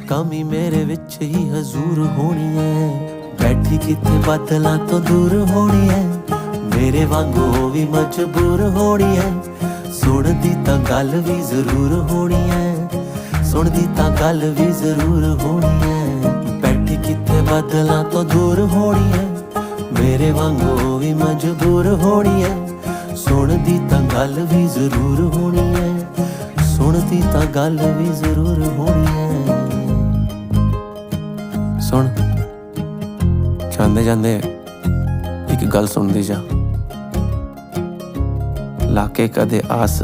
ਕਮੀ ਮੇਰੇ ਵਿੱਚ ਹੀ ਹਜ਼ੂਰ ਹੋਣੀ ਐ। ਬੈਠੀ ਕਿਤੇ ਬਾਦਲਾਂ ਤੋਂ ਦੂਰ ਹੋਣੀ ਐ, ਮੇਰੇ ਵਾਂਗੂ ਉਹ ਵੀ ਮਜਬੂਰ ਹੋਣੀ ਐ। ਸੁਣਦੀ ਤਾਂ ਗੱਲ ਵੀ ਜ਼ਰੂਰ ਹੋਣੀ ਐ, ਸੁਣਦੀ ਤਾਂ ਗੱਲ ਵੀ ਜ਼ਰੂਰ ਹੋਣੀ ਐ। ਬੈਠੀ ਕਿਤੇ ਬਾਦਲਾਂ ਤੋਂ ਦੂਰ ਹੋਣੀ ਐ, ਮੇਰੇ ਵਾਂਗੂ ਉਹ ਵੀ ਮਜਬੂਰ ਹੋਣੀ ਐ। ਸੁਣਦੀ ਤਾਂ ਗੱਲ ਵੀ ਜ਼ਰੂਰ ਹੋਣੀ ਐ, ਸੁਣਦੀ ਤਾਂ ਗੱਲ ਵੀ ਜ਼ਰੂਰ ਹੋਣੀ ਐ। ਸੁਣ ਜਾਂਦੇ ਜਾਂਦੇ ਇੱਕ ਗੱਲ ਸੁਣਦੀ ਜਾ, ਲਾ ਕੇ ਕਦੇ ਆਸ